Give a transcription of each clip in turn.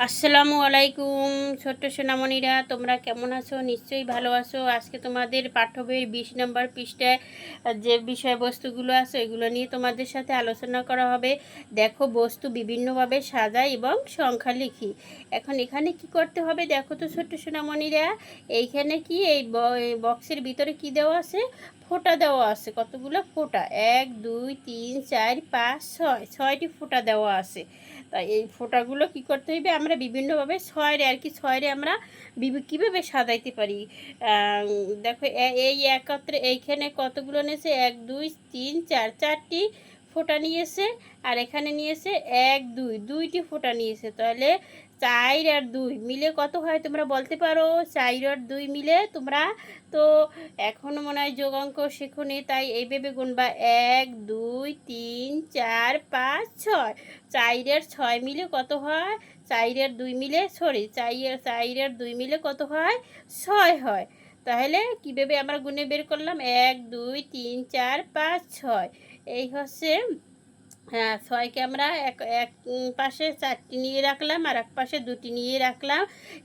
আসসালামু আলাইকুম ছোট্ট সোনামণিরা, তোমরা কেমন আছো? নিশ্চয়ই ভালো আছো। আজকে তোমাদের পাঠ্য বইয়ের 20 নম্বর পৃষ্ঠায় যে বিষয়বস্তুগুলো আছে এগুলো নিয়ে তোমাদের সাথে আলোচনা করা হবে। দেখো, বস্তু বিভিন্নভাবে সাজাই এবং সংখ্যা লিখি। এখন এখানে কি করতে হবে দেখো তো ছোট্ট সোনামণিরা, এইখানে কি এই বক্সের ভিতরে কি দেওয়া আছে? ফোঁটা দেওয়া আছে। কতগুলো ফোঁটা? 1 2 3 4 5 6, 6টি ফোঁটা দেওয়া আছে। তা এই ফোঁটাগুলো কি করতে হইবে? আমরা বিভিন্নভাবে ছয়রে আর কি ছয়রে আমরা কীভাবে সাজাইতে পারি। দেখো, এই একত্রে এইখানে কতগুলো নিয়েছে? 1 2 3 4, 4টি ফোঁটা নিয়েছে। আর এখানে নিয়েছে 1 2, 2টি ফোঁটা নিয়েছে। তাহলে 4 আর 2 মিলে কত হয় তোমরা বলতে পারো? 4 আর 2 মিলে তোমরা তো এখনও মনে হয় যোগ অঙ্ক শেখোনি, তাই এইভাবে গুনবা 1 2 3 4 5 6। 4 আর 6 মিলে কত হয়? 4 আর 2 মিলে 4 আর 2 মিলে কত হয়? 6 হয়। তাহলে কীভাবে আমরা গুনে বের করলাম? 1 2 3 4 5 6। এই হচ্ছে 6কে আমরা এক এক পাশে 4টি নিয়ে রাখলাম আর এক পাশে 2টি নিয়ে রাখলাম।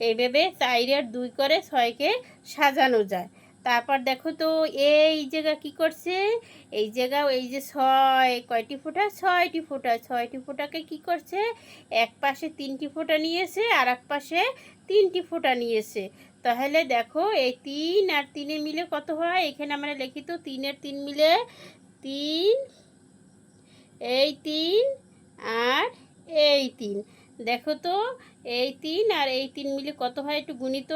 এইভাবে 4 আর 2 করে 6কে সাজানো যায়। তারপর দেখো তো, এই জায়গা কি করছে? এই জায়গাও এই যে 6 কয়টি ফোঁটা? 6টি ফোঁটা। 6টি ফোঁটাকে কি করছে? এক পাশে 3টি ফোঁটা নিয়েছে আর এক পাশে 3টি ফোঁটা নিয়েছে। তাহলে দেখো, এই 3 আর 3 মিলে কত হয়? এখানে আমরা লিখি তো, 3 আর 3 মিলে 3, এই 3 আর এই 3। দেখো তো, এই 3 আর এই 3 মিলে কত হয়? একটু গুণিত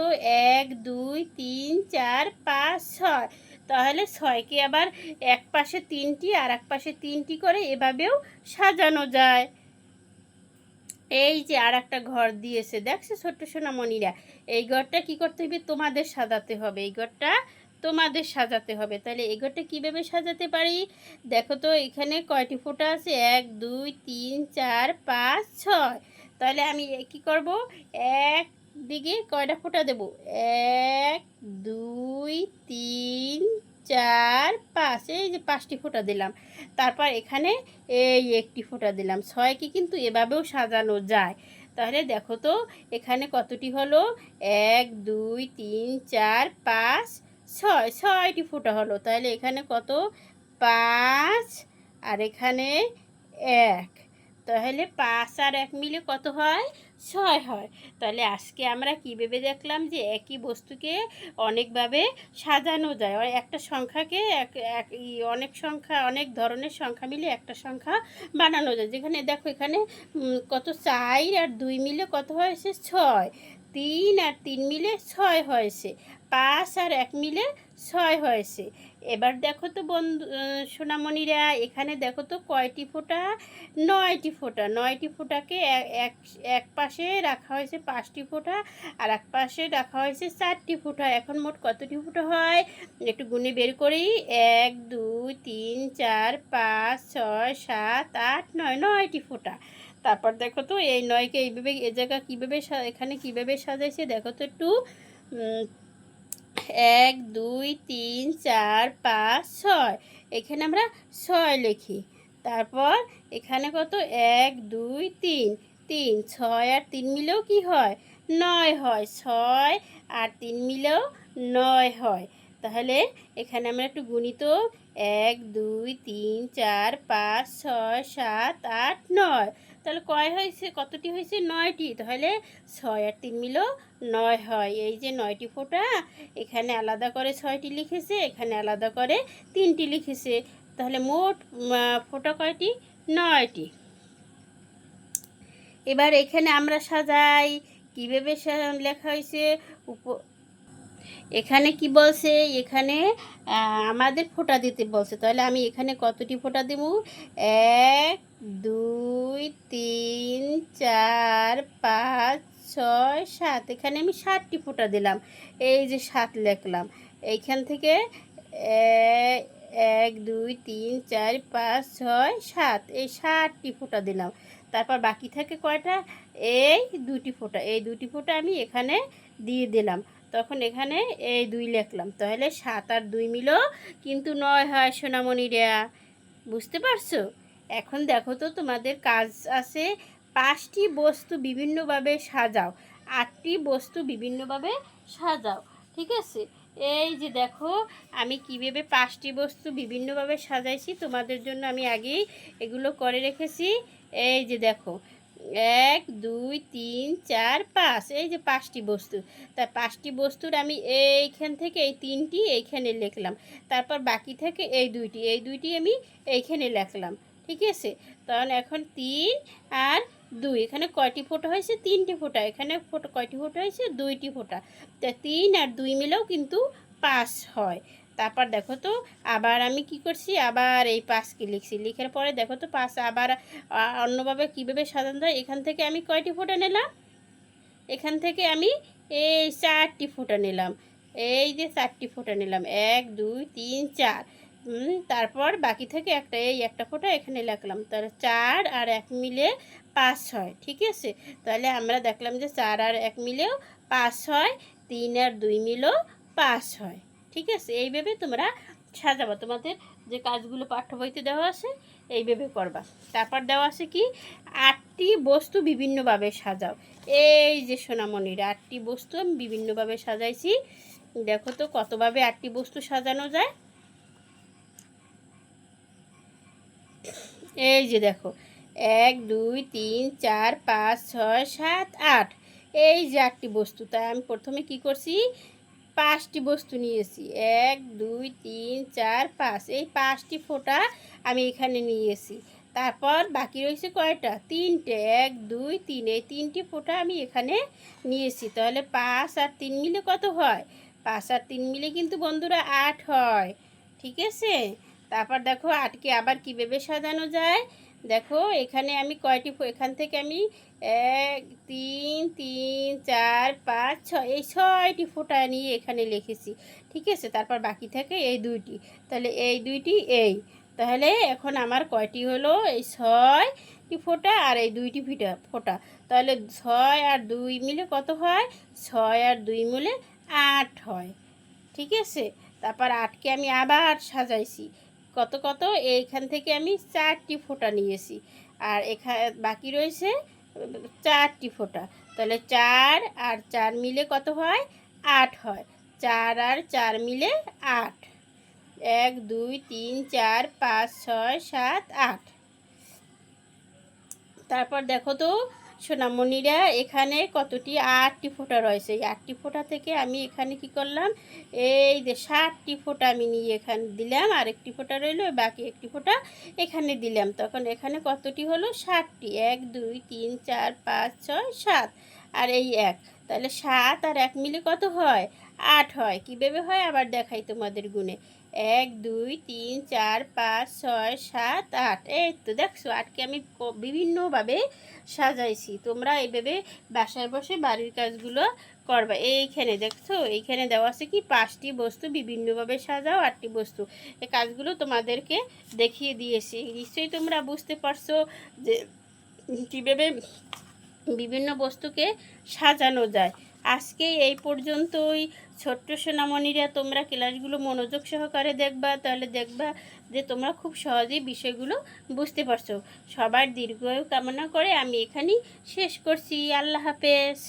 1 2 3 4 5 6। তাহলে 6কে আবার এক পাশে 3টি আর এক পাশে 3টি করে এভাবেও সাজানো যায়। এই যে আর একটা ঘর দিয়েছে, দেখছো ছোট্ট সোনামণিরা? এই ঘরটা কি করতে হবে? তোমাদের সাজাতে হবে। এই ঘরটা তোমাদের সাজাতে হবে। তাহলে এই ঘরটা কীভাবে সাজাতে পারি? দেখো তো, এখানে কয়টি ফোঁটা আছে? 1 2 3 4 5 6। তাহলে আমি কি করব? এক দিকে কয়টা ফোঁটা দেব? 1 2 3 4 5, এই যে 5টি ফোঁটা দিলাম। তারপর এখানে এই একটি ফোঁটা দিলাম। 6কে কিন্তু এভাবেও সাজানো যায়। তাহলে দেখো তো, এখানে কতটি হলো? 1 2 3 4 5 6, 6টি ফোঁটা হলো। তাহলে এখানে কত? 5 আর এখানে 1। তাহলে 5 আর 1 মিলে কত হয়? 6 হয়। তাহলে আজকে আমরা কীভাবে দেখলাম যে একই বস্তুকে অনেকভাবে সাজানো যায়। একটা সংখ্যাকে অনেক সংখ্যা, অনেক ধরনের সংখ্যা মিলে একটা সংখ্যা বানানো যায়। যেখানে দেখো, এখানে কত? 4 আর 2 মিলে কত হয়েছে? 6। 3 আর 3 মিলে 6 হয়েছে। 5 আর 1 মিলে 6 হয়েছে। এবার দেখো তো বন্ধু, সোনামণিরা, এখানে দেখো তো কয়টি ফোঁটা? 9টি ফোঁটা। 9টি ফোঁটাকে এক এক পাশে রাখা হয়েছে 5টি ফোঁটা আর এক পাশে রাখা হয়েছে 4টি ফোঁটা। এখন মোট কতটি ফোঁটা হয়? একটু গুণে বের করি। 1 2 3 4 5 6 7 8 9, 9টি ফোঁটা। তারপর দেখো তো, এই 9কে এইভাবে এ জায়গা কীভাবে এখানে কীভাবে সাজাইছে দেখো তো একটু। 1 2 3 4 5 6, এখানে আমরা 6 লিখি। তারপর এখানে কত? 1 2 3, 3 6 আর 3 মিলেও কি হয়? 9 হয়। 6 আর 3 মিলেও 9 হয়। তাহলে এখানে আমরা একটু গুণিত 1 2 3 4 5 6 7 8 9। তাহলে কয় হয়েছে? কতটি হয়েছে? 9টি। তাহলে 6 আর 3 মিলেও 9 হয়। এই যে 9টি ফোঁটা, এখানে আলাদা করে 6টি লিখেছে, এখানে আলাদা করে 3টি লিখেছে। তাহলে মোট ফোঁটা কয়টি? 9টি। এবার এখানে আমরা সাজাই। কীভাবে লেখা হয়েছে? এখানে কি বলছে? এখানে আমাদের ফোঁটা দিতে বলছে। তাহলে আমি এখানে কতটি ফোঁটা দেব? 1 2 3 4 5 6 7। এখানে আমি 7টি ফোঁটা দিলাম। এই যে 7 লিখলাম। এইখান থেকে 1 2 3 4 5 6 7, এই 7টি ফোঁটা দিলাম। তারপর বাকি থাকে কয়টা? এই 2টি ফোঁটা। এই 2টি ফোঁটা আমি এখানে দিয়ে দিলাম। তখন এখানে এই 2 লিখলাম। তাহলে 7 আর 2 মিলেও কিন্তু 9 হয় সোনামণিরা। বুঝতে পারছো? এখন দেখো তো, তোমাদের কাজ আছে 5টি বস্তু বিভিন্নভাবে সাজাও, 8টি বস্তু বিভিন্নভাবে সাজাও। ঠিক আছে, এই যে দেখো আমি কীভাবে 5টি বস্তু বিভিন্নভাবে সাজাইছি তোমাদের জন্য আমি আগেই এগুলো করে রেখেছি। এই যে দেখো 1 2 3 4 5, এই যে 5টি বস্তু। তাই 5টি বস্তুর আমি এইখান থেকে এই 3টি এইখানে লিখলাম, তারপর বাকি থেকে এই 2টি আমি এইখানে লিখলাম। ঠিক আছে, তখন এখন 3 আর 2, এখানে কয়টি ফোঁটা হয়েছে? 3টি ফোঁটা। এখানে কয়টি ফোঁটা হয়েছে? 2টি ফোঁটা। তা 3 আর 2 মিলেও কিন্তু 5 হয়। তারপর দেখো তো আবার আমি কি করছি, আবার এই 5কে লিখছি, লিখার পরে দেখো তো 5 আবার অন্যভাবে কীভাবে সাজানো যায়। এখান থেকে আমি কয়টি ফোঁটা নিলাম? এখান থেকে আমি এই 4টি ফোঁটা নিলাম, এই যে 4টি ফোঁটা নিলাম, 1 2 3 4। তারপর বাকি থেকে একটা ফোঁটা এখানে লিখলাম, তাহলে 4 আর 1 মিলে 5 হয়। ঠিক আছে, তাহলে আমরা দেখলাম যে 4 আর 1 মিলেও 5 হয়, 3 আর 2 মিলেও 5 হয়। ঠিক আছে, এইভাবে তোমরা সাজাবা, তোমাদের যে কাজগুলো পাঠ্য বইতে দেওয়া আছে এইভাবে করবা। তারপর দেওয়া আছে কি, 8টি বস্তু বিভিন্নভাবে সাজাও। এই যে সোনামণিরা 8টি বস্তু আমি বিভিন্নভাবে সাজাইছি। দেখো তো কতভাবে 8টি বস্তু সাজানো যায়। এই যে দেখো 1 2 3 4 5 6 7 8, এই যে 8টি বস্তু। তাই আমি প্রথমে কি করছি, 5টি বস্তু নিয়েছি, 1 2 3 4 5, এই 5টি ফোঁটা আমি এখানে নিয়েছি। তারপর বাকি রয়েছে কয়টা? 3টে, 1 2 3, এই 3টি ফোঁটা আমি এখানে নিয়েছি। তাহলে 5 আর 3 মিলে কত হয়? 5 আর 3 মিলে কিন্তু বন্ধুরা 8 হয়। ঠিক আছে, তারপর দেখো 8কে আবার কীভাবে সাজানো যায়। দেখো এখানে আমি কয়টি, এখান থেকে আমি 1 3 3 4 5 6, এই 6টি ফোঁটা নিয়ে এখানে লিখেছি। ঠিক আছে, তারপর বাকি থেকে এই 2টি, তাহলে এই 2টি এই, তাহলে এখন আমার কয়টি হলো? এই 6টি ফোঁটা আর এই 2টি ফোঁটা। তাহলে 6 আর 2 মিলে কত হয়? 6 আর 2 মিলে 8 হয়। ঠিক আছে, তারপর 8কে আমি আবার সাজাইছি, কত এইখান থেকে আমি 4টি ফোঁটা নিয়েছি, আর এখানে বাকি রয়েছে 4টি ফোঁটা। তাহলে 4 আর 4 মিলে কত হয়? 8 হয়। 4 আর 4 মিলে 8, 1 2 3 4 5 6 7 8। তারপর দেখো তো সোনামণিরা এখানে কতটি? 8টি ফোঁটা রয়েছে। এই 8টি ফোঁটা থেকে আমি এখানে কি করলাম, এই যে 7টি ফোঁটা আমি নিয়ে এখানে দিলাম, আর একটি ফোঁটা রইল, বাকি একটি ফোঁটা এখানে দিলাম। তখন এখানে কতটি হলো? 7টি, 1 2 3 4 5 6 7, আর এই 1, তাহলে 7 আর 1 মিলে কত হয়? 8 হয়। কীভাবে হয় আবার দেখাই তোমাদের গুণে, 1 2 3 4 5 6 7 8, এই তো দেখছো 8কে আমি বিভিন্নভাবে সাজাইছি। তোমরা এইভাবে বাসায় বসে বাড়ির কাজগুলো করবা। এইখানে দেখছো, এইখানে দেওয়া আছে কি, 5টি বস্তু বিভিন্নভাবে সাজাও, 8টি বস্তু। এই কাজগুলো তোমাদেরকে দেখিয়ে দিয়েছি, নিশ্চয়ই তোমরা বুঝতে পারছো যে কীভাবে বিভিন্ন বস্তুকে সাজানো যায়। আজকে এই পর্যন্তই। ছোট্ট সোনামণিরা তোমরা ক্লাসগুলো মনোযোগ সহকারে দেখবা, তাহলে দেখবা যে তোমরা খুব সহজেই বিষয়গুলো বুঝতে পারছো। সবার দীর্ঘায়ু কামনা করে আমি এখানেই শেষ করছি। আল্লাহ হাফেজ।